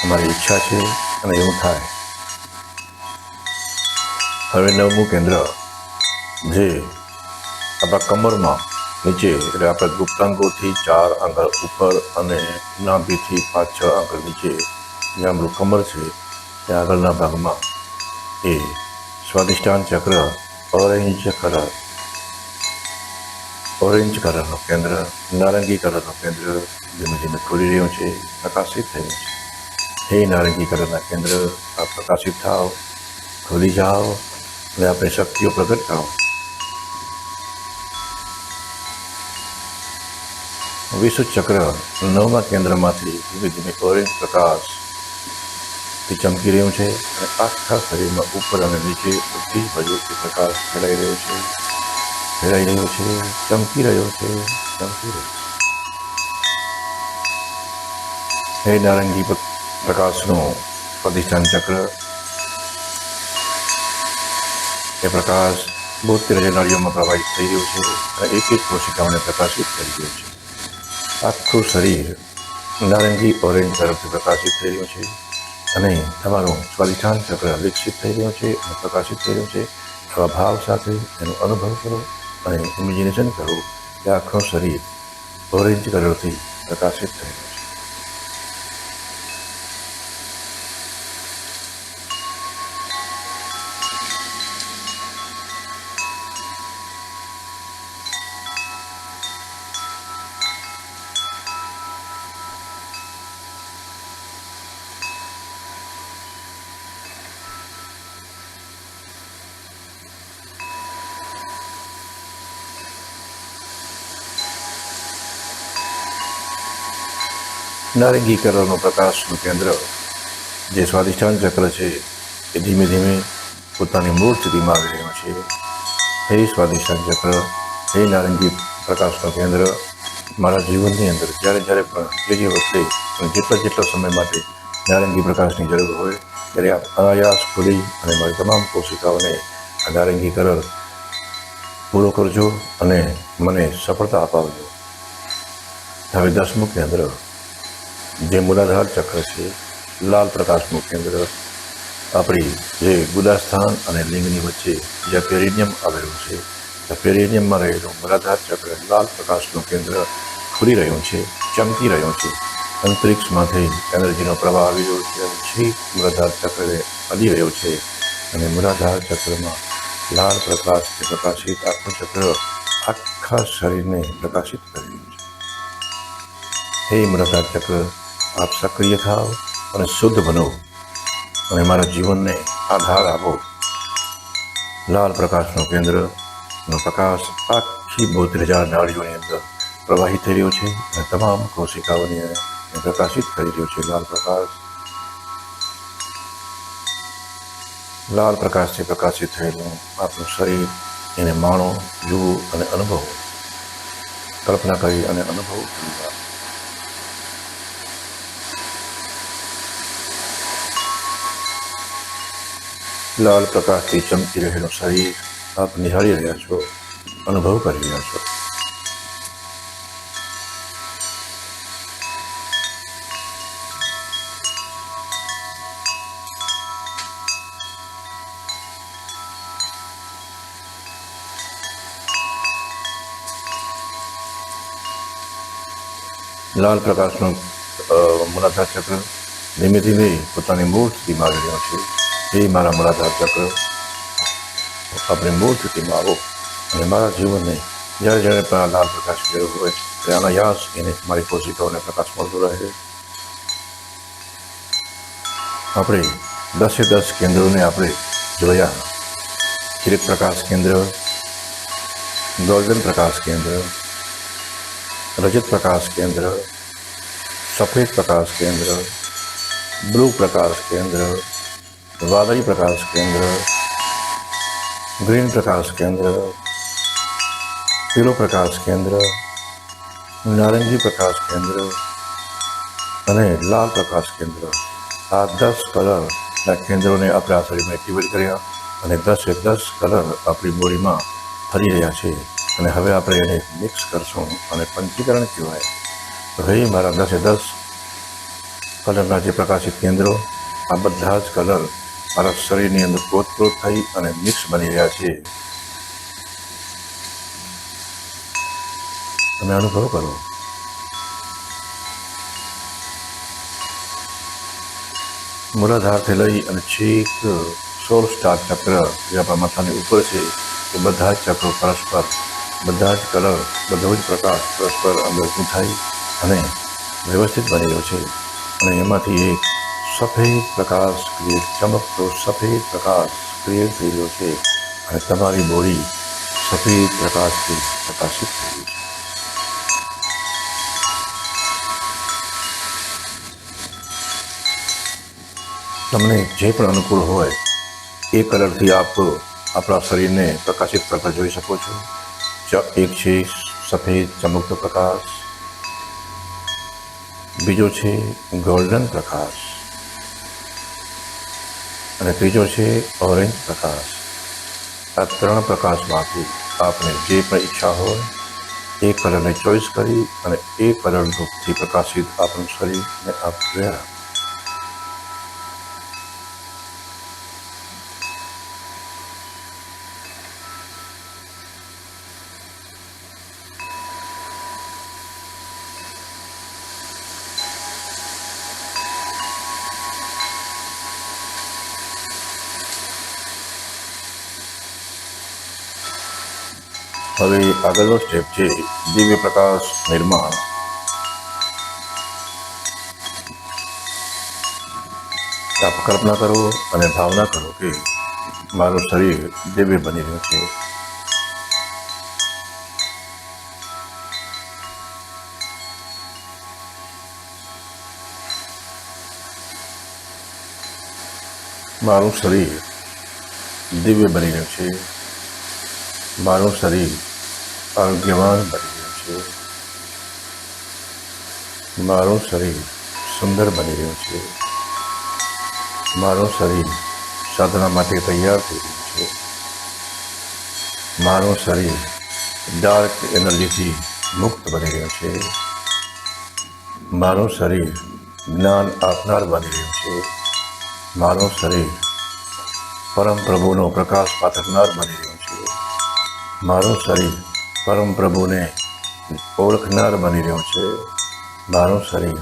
અમારી ઈચ્છા છે અને એવું થાય. હવે 9મું કેન્દ્ર જે આપણા કમરમાં નીચે એટલે આપણા ગુપ્તાંગોથી 4 આંગળ ઉપર અને નાભીથી 5-6 આંગળ નીચે જે આપણું કમર છે ત્યાં આગળના ભાગમાં એ સ્વાદિષ્ટાન ચક્ર ઓરેન્જ કલરનું કેન્દ્ર, નારંગી કલરનું કેન્દ્ર ધીમે ધીમે ખુલી રહ્યું છે, પ્રકાશિત થયું છે. હે નારંગી કલરના કેન્દ્ર, આપ પ્રકાશિત થાઓ, ખુલી જાઓ અને આપણી શક્તિઓ પ્રગટ કરો. વિશુદ્ધ ચક્ર 9મા કેન્દ્રમાંથી ધીમે ધીમે ઓરેન્જ પ્રકાશથી ચમકી રહ્યું છે અને આખા શરીરમાં ઉપર અને નીચે બધી બાજુ એ પ્રકાશ ફેલાઈ રહ્યો છે, ચમકી રહ્યો છે. હે નારંગી પ્રકાશનું સ્વાધિષ્ઠાન ચક્ર, એ પ્રકાશ 72 નાડીઓમાં પ્રવાહિત થઈ રહ્યો છે અને એક એક કોશિકાઓને પ્રકાશિત કરી રહ્યો છે. આખું શરીર નારંગી ઓરેન્જ તરફથી પ્રકાશિત થઈ રહ્યું છે અને તમારું સ્વાધિષ્ઠાન ચક્ર વિકસિત થઈ રહ્યું છે અને પ્રકાશિત થઈ રહ્યું છે. આવા ભાવ સાથે એનો અનુભવ કરો અને ઇમેજિનેશન કરો કે આખું શરીર ઓરેન્જ કલરથી પ્રકાશિત થઈ રહ્યું છે. નારંગી કલરનું પ્રકાશનું કેન્દ્ર જે સ્વાધિષ્ઠાન ચક્ર છે એ ધીમે ધીમે પોતાની મૂળ સ્થિતિમાં આવી રહ્યું છે. હે સ્વાધિષ્ઠાન ચક્ર, હે નારંગી પ્રકાશનું કેન્દ્ર, મારા જીવનની અંદર જ્યારે પણ જે વખતે અને જેટલા સમય માટે નારંગી પ્રકાશની જરૂર હોય ત્યારે આપ અનાયાસ ખોલી અને મારી તમામ કોશિકાઓને આ નારંગી કલર પૂરો કરજો અને મને સફળતા અપાવજો. હવે 10મું કેન્દ્ર જે મૂલાધાર ચક્ર છે, લાલ પ્રકાશનું કેન્દ્ર, આપણી જે ગુદાસ્થાન અને લિંગની વચ્ચે જ્યાં પેરિનિયમ આવેલું છે, ત્યાં પેરિનિયમમાં રહેલું મૂલાધાર ચક્ર લાલ પ્રકાશનું કેન્દ્ર ખુલી રહ્યું છે, ચમકી રહ્યું છે. અંતરિક્ષમાંથી એનર્જીનો પ્રવાહ આવી રહ્યો છે અને છેક મૂલાધાર ચક્રને અડી રહ્યો છે અને મૂલાધાર ચક્રમાં લાલ પ્રકાશથી પ્રકાશિત આખું ચક્ર આખા શરીરને પ્રકાશિત કરી રહ્યું છે. હે મૂલાધાર ચક્ર, આપ સક્રિય થાવ અને શુદ્ધ બનો અને મારા જીવનને આધાર આપો. લાલ પ્રકાશનું કેન્દ્રનો પ્રકાશ આખી 72,000 નાડીઓની અંદર પ્રવાહિત થઈ રહ્યો છે અને તમામ કોશિકાઓને પ્રકાશિત કરી રહ્યો છે. લાલ પ્રકાશથી પ્રકાશિત થયેલું આપણું શરીર એને માણો, જુઓ અને અનુભવો. કલ્પના કરી અને અનુભવ કરી. લાલ પ્રકાશથી ચમકી રહેલું શરીર આપ નિહાળી રહ્યા છો, અનુભવ કરી રહ્યા છો. લાલ પ્રકાશનું મૂલાધાર ચક્ર ધીમે ધીમે પોતાની મૂળ સ્થિતિમાં આવી રહ્યો છે. એ મારા મૂલાધાર ચક્ર, આપણે મૂળ સ્થિતિમાં આવો અને મારા જીવનને જ્યારે પણ લાલ પ્રકાશ જરૂર હોય ત્યારે અનાયાસ એને મારી કોશિકાઓને પ્રકાશ મળતો રહે. આપણે 10 કેન્દ્રોને આપણે જોયા. કિરીટ પ્રકાશ કેન્દ્ર, ગોલ્ડન પ્રકાશ કેન્દ્ર, રજત પ્રકાશ કેન્દ્ર, સફેદ પ્રકાશ કેન્દ્ર, બ્લુ પ્રકાશ કેન્દ્ર, વાદળી પ્રકાશ કેન્દ્ર, ગ્રીન પ્રકાશ કેન્દ્ર, પીળો પ્રકાશ કેન્દ્ર, નારંગી પ્રકાશ કેન્દ્ર અને લાલ પ્રકાશ કેન્દ્ર. આ 10 કલરના કેન્દ્રોને આપણે આ શરીરમાં એક્ટિવેટ કર્યા અને 10 કલર આપણી બોડીમાં ફરી રહ્યા છે અને હવે આપણે એને મિક્સ કરશું અને પંચીકરણ કહેવાય. તો હવે મારા 10 કલરના જે પ્રકાશિત કેન્દ્રો, આ બધા જ કલર મારા શરીરની અંદર પોતપોત થઈ અને મિક્સ બની રહ્યા છે. તમે અનુભવ કરો. મૂલાધારથી લઈ અને છેક 16 સ્ટાર ચક્ર જે આપણા માથાની ઉપર છે એ બધા જ ચક્રો પરસ્પર, બધા જ કલર, બધો જ પ્રકાશ પરસ્પર અંદર ગૂંથાઈ અને વ્યવસ્થિત બની રહ્યો છે અને એમાંથી એક સફેદ પ્રકાશ ક્રિએટ, ચમકતો સફેદ પ્રકાશ ક્રિએટ થઈ રહ્યો છે અને તમારી બોડી સફેદ પ્રકાશથી પ્રકાશિત થઈ રહી છે. તમને જે પણ અનુકૂળ હોય એ કલરથી આપ આપણા શરીરને પ્રકાશિત કરતા જોઈ શકો છો. એક છે સફેદ ચમકતો પ્રકાશ, બીજો છે ગોલ્ડન પ્રકાશ અને ત્રીજો છે ઓરેન્જ પ્રકાશ. આ 3 પ્રકાશમાંથી આપને જે પણ ઈચ્છા હોય એ કલરને ચોઈસ કરી અને એ કલરથી પ્રકાશિત આપણું શરીરને આપ જોયા. હવે આગળનો સ્ટેપ છે દિવ્ય પ્રકાશ નિર્માણ. આપ કલ્પના કરો અને ભાવના કરો કે મારું શરીર દિવ્ય બની રહ્યું છે. મારું શરીર દિવ્ય બની રહ્યું છે. મારું શરીર આરોગ્યવાન બની રહ્યું છે. મારું શરીર સુંદર બની રહ્યું છે. મારું શરીર સાધના માટે તૈયાર થઈ રહ્યું છે. મારું શરીર ડાર્ક એનર્જીથી મુક્ત બની રહ્યું છે. મારું શરીર જ્ઞાન આપનાર બની રહ્યું છે. મારું શરીર પરમ પ્રભુનો પ્રકાશ પાઠકનાર બની રહ્યું છે. મારું શરીર પરમ પ્રભુને ઓળખનાર બની રહ્યું છે. મારું શરીર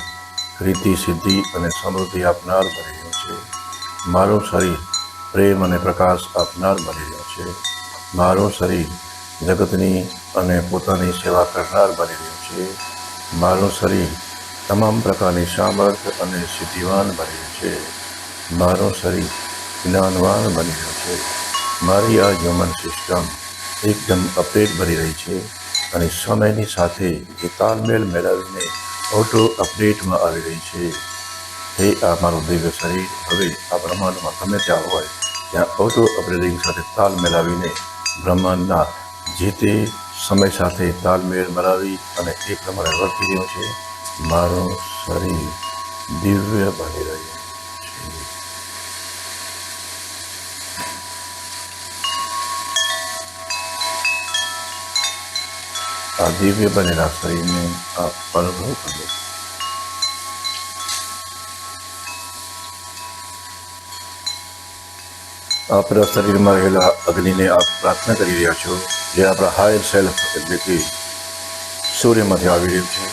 રીતિ સિદ્ધિ અને સમૃદ્ધિ આપનાર બની રહ્યું છે. મારું શરીર પ્રેમ અને પ્રકાશ આપનાર બની રહ્યું છે. મારું શરીર જગતની અને પોતાની સેવા કરનાર બની રહ્યું છે. મારું શરીર તમામ પ્રકારની સામર્થ્ય અને સિદ્ધિવાન બની રહ્યું છે. મારું શરીર જ્ઞાનવાન બની રહ્યું છે. મારી આ હ્યુમન સિસ્ટમ એકદમ અપડેટ બની રહી છે અને સમયની સાથે એ તાલમેલ મેળવીને ઓટો અપડેટમાં આવી રહી છે. એ આ મારું દિવ્ય શરીર હવે આ બ્રહ્માંડમાં ગમે ત્યાં હોય ત્યાં ઓટો અપડેટિંગ સાથે તાલ મેળવીને બ્રહ્માંડના જે તે સમય સાથે તાલમેળ મેળવી અને એ પ્રમાણે વર્તી રહ્યું છે. મારું શરીર દિવ્ય બની રહ્યું છે. આ દિવ્ય બનેલા શરીરને આપ અનુભવ કરો. આપણા શરીરમાં રહેલા અગ્નિને આપ પ્રાર્થના કરી રહ્યા છો, જે આપણા હાયર સેલ્ફ એટલે કે સૂર્યમાંથી આવી રહ્યું છે,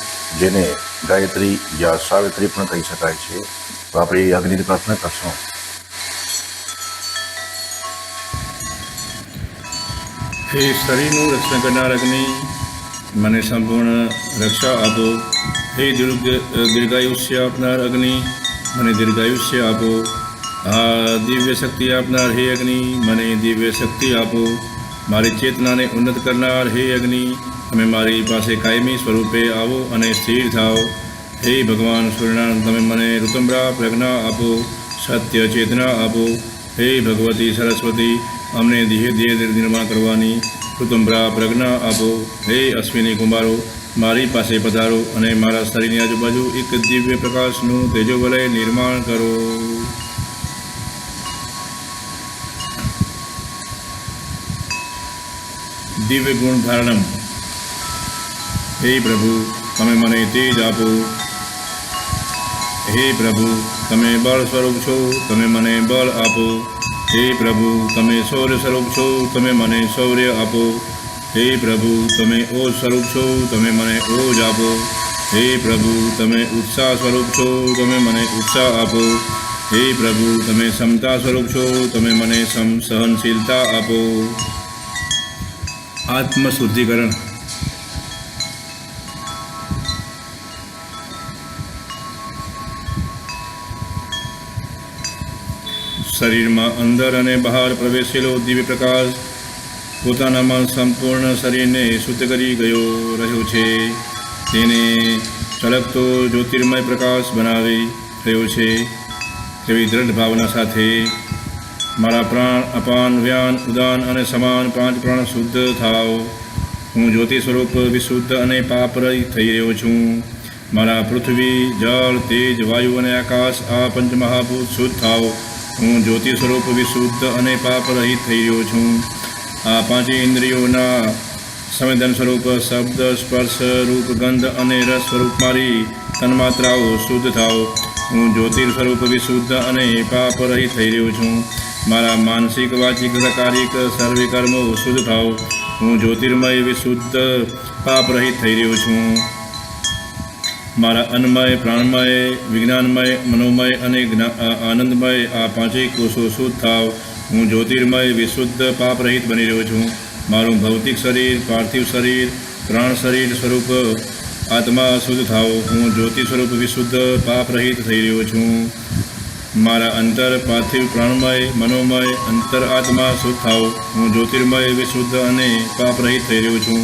જેને ગાયત્રી યા સાવિત્રી પણ કહી શકાય છે. તો આપણે એ અગ્નિની પ્રાર્થના કરશું. હે શરીરનું રક્ષણ કરનાર અગ્નિ, મને સંપૂર્ણ રક્ષા આપો. હે દીર્ઘાયુષ્ય આપનાર અગ્નિ, મને દીર્ઘાયુષ્ય આપો. આ દિવ્ય શક્તિ આપનાર હે અગ્નિ, મને દિવ્ય શક્તિ આપો. મારી ચેતનાને ઉન્નત કરનાર હે અગ્નિ, તમે મારી પાસે કાયમી સ્વરૂપે આવો અને સ્થિર થાઓ. હે ભગવાન સૂર્યનારાયણ, તમે મને ઋતુમ્બરા પ્રજ્ઞા આપો, સત્ય ચેતના આપો. હે ભગવતી સરસ્વતી, અમને દેહ નિર્માણ કરવાની ઋતુમ્બરા પ્રજ્ઞા આપો. હે અશ્વિની કુમારો, મારી પાસે પધારો અને મારા શરીરની આજુબાજુ એક દિવ્ય પ્રકાશનું તેજોવલય નિર્માણ કરો. દિવ્ય ગુણ ધારણમ. હે પ્રભુ, તમે મને તેજ આપો. હે પ્રભુ, તમે બળ સ્વરૂપ છો, તમે મને બળ આપો. હે પ્રભુ, તમે શૌર્ય સ્વરૂપ છો, તમે મને શૌર્ય આપો. હે પ્રભુ, તમે ઓજ સ્વરૂપ છો, તમે મને ઓજ આપો. હે પ્રભુ, તમે ઉત્સાહ સ્વરૂપ છો, તમે મને ઉત્સાહ આપો. હે પ્રભુ, તમે સમતા સ્વરૂપ છો, તમે મને સહનશીલતા આપો. આત્મશુદ્ધિકરણ. શરીરમાં અંદર અને બહાર પ્રવેશેલો દિવ્ય પ્રકાશ પોતાનામાં સંપૂર્ણ શરીરને શુદ્ધ કરી રહ્યો છે. તેને ચળકતો જ્યોતિર્મય પ્રકાશ બનાવી રહ્યો છે. તેવી દ્રઢ ભાવના સાથે મારા પ્રાણ અપાન વ્યાન ઉદાન અને સમાન 5 પ્રાણ શુદ્ધ થાવ. હું જ્યોતિ સ્વરૂપ વિશુદ્ધ અને પાપરહિત થઈ રહ્યો છું. મારા પૃથ્વી જળ તેજ વાયુ અને આકાશ આ પંચમહાભૂત શુદ્ધ થાવ. હું જ્યોતિ સ્વરૂપ વિશુદ્ધ અને પાપરહિત થઈ રહ્યો છું. આ 5 ઇન્દ્રિયોના સંવેદન સ્વરૂપ શબ્દ સ્પર્શ રૂપ ગંધ અને રસ સ્વરૂપ મારી તન્માત્રાઓ શુદ્ધ થાવ. હું જ્યોતિર સ્વરૂપ વિશુદ્ધ અને પાપરહિત થઈ રહ્યો છું. મારા માનસિક વાચિક શારીરિક સર્વે કર્મો શુદ્ધ થાવ. હું જ્યોતિર્મય વિશુદ્ધ પાપરહિત થઈ રહ્યો છું. મારા અન્નમય પ્રાણમય વિજ્ઞાનમય મનોમય અને આનંદમય આ 5 કોષો શુદ્ધ થાવ. હું જ્યોતિર્મય વિશુદ્ધ પાપરહિત બની રહ્યો છું. મારું ભૌતિક શરીર પાર્થિવ શરીર પ્રાણ શરીર સ્વરૂપ આત્મા શુદ્ધ થાવ. હું જ્યોતિ સ્વરૂપ વિશુદ્ધ પાપરહિત થઈ રહ્યો છું. મારા અંતર પાર્થિવ પ્રાણમય મનોમય અંતર આત્મા શુદ્ધ થાવ. હું જ્યોતિર્મય વિશુદ્ધ અને પાપરહિત થઈ રહ્યો છું.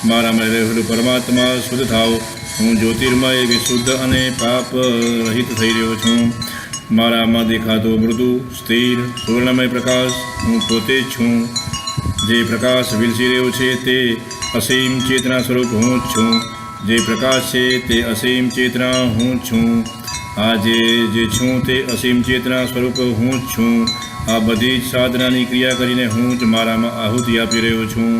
મારામાં રહેલું પરમાત્મા શુદ્ધ થાવ. હું જ્યોતિર્મય વિશુદ્ધ અને પાપરહિત થઈ રહ્યો છું. મારામાં દેખાતો મૃદુ સ્થિર સુવર્ણમય પ્રકાશ હું પોતે જ છું. જે પ્રકાશ વિલસી રહ્યો છે તે અસીમ ચેતના સ્વરૂપ હું જ છું. જે પ્રકાશ છે તે અસીમ ચેતના હું જ છું. આ જે છું તે અસીમ ચેતના સ્વરૂપ હું જ છું. આ બધી જ સાધનાની ક્રિયા કરીને હું જ મારામાં આહુતિ આપી રહ્યો છું.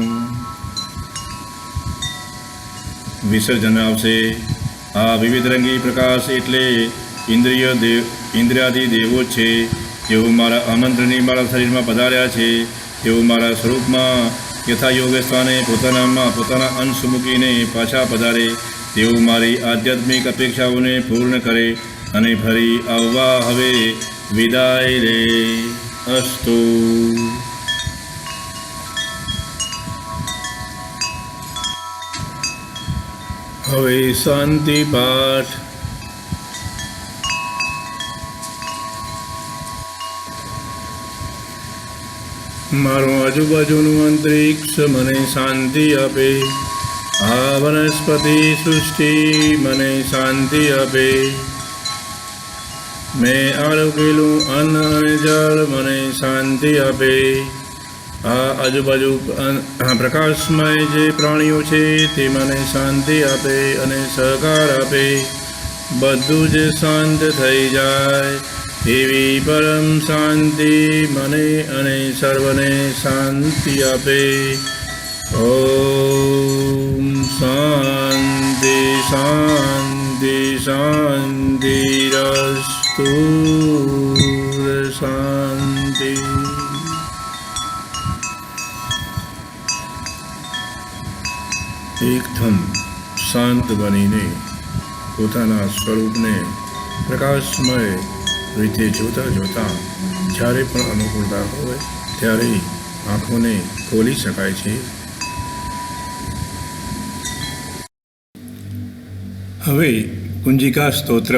વિસર્જન આવશે. આ વિવિધ રંગી પ્રકાશ એટલે ઇન્દ્રિયાદિ દેવો જ છે. જેઓ મારા આમંત્રણની મારા શરીરમાં પધાર્યા છે. તેઓ મારા સ્વરૂપમાં યથાયોગ સ્થાને પોતાના અંશ મૂકીને પાછા પધારે. તેઓ મારી આધ્યાત્મિક અપેક્ષાઓને પૂર્ણ કરે અને ફરી આવવા હવે વિદાય લે. અસ્તુ. હવે શાંતિ પાઠ. મારું આજુબાજુનું અંતરિક્ષ મને શાંતિ આપે. આ વનસ્પતિ સૃષ્ટિ મને શાંતિ આપે. મેં આરોગેલું અન્ન અને જળ મને શાંતિ આપે. આ આજુબાજુ પ્રકાશમય જે પ્રાણીઓ છે તે મને શાંતિ આપે અને સહકાર આપે. બધું જ શાંત થઈ જાય એવી પરમ શાંતિ મને અને સર્વને શાંતિ આપે. ઓમ શાંતિ શાંતિ શાંતિરસ્તુ. શાંતિ. એકદમ શાંત બનીને પોતાના સ્વરૂપને પ્રકાશમય રીતે જોતા જ્યારે પણ અનુકૂળતા હોય ત્યારે આંખોને ખોલી શકાય છે. હવે કુંજિકા સ્તોત્ર.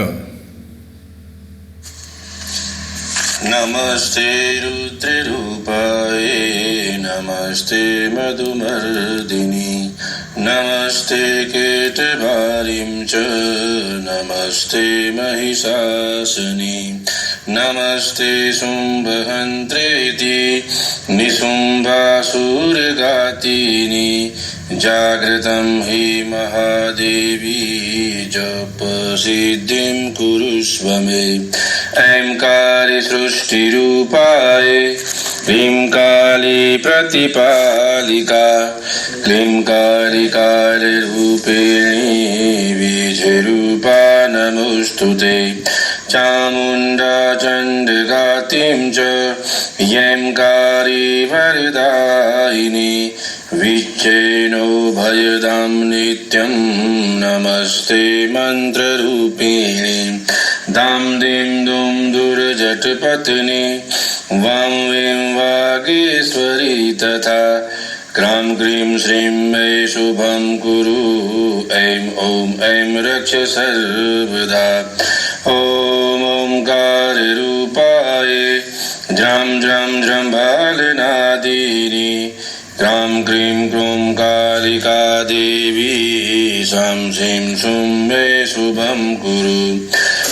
નમસ્તે રુદ્રરૂપાય નમસ્તે મધુમર્દિની નમસ્તે કેટભારીમ ચ નમસ્તે મહિષાસની નમસ્તે શુંભહંત્રેતિ નિશુંભાસુરઘાતિની જાગૃતમ હિ મહાદેવી જપ સિદ્ધિમ કુરુષ્વ મે. ऐंकारि सृष्टिरूपाय क्लीं काली प्रतिपालिका क्लीं कालिकालरूपिणी बीजरूपा नमोऽस्तु ते. चामुण्डा चण्डघातिं च यैंकारि वरदायिनी विच्चेनो भयदां नित्यं नमस्ते मन्त्ररूपिणी. दां दीं दुं दुर्जटपत्नी वां वीं वागीश्वरी तथा क्रां क्रीं श्रीं मे शुभं कुरु ऐं ॐ ऐं रक्ष सर्वदा. ॐ ओंकाररूपाय ज्रां ज्रां ज्रम्भालनादिनी क्रां क्रीं क्रूं कालिका देवी सां श्रीं शुं मे शुभं कुरु.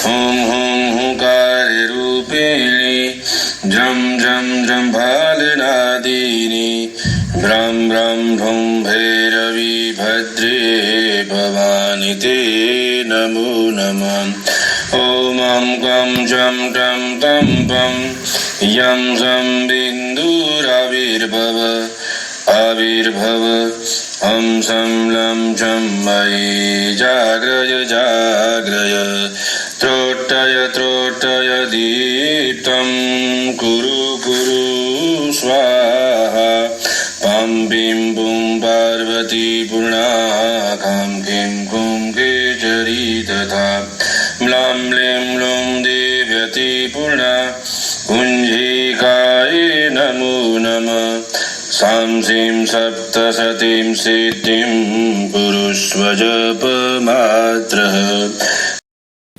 हुं हुं हुङ्काररूपिणी जं जं जम्भालनादिनी भ्रं भ्रं भुं भैरवी भद्रे भवानि ते नमो नमः ॐ गं जं टं तं पं यं जं बिन्दुराविर्भव आविर्भव हं सं लं चं मयि जाग्रय जाग्रय त्रोट्टय त्रोट्टय दीप्तं कुरु कुरु स्वाहा पं बिं बुं पार्वती पूर्णाखां किं कुं केचरी तथा म्लां म्लीं लुं देव्यति पूर्णा कुञ्जिकाय नमो नमः सां सीं सप्तशतीं सिद्धिं कुरुष्व जपमात्रः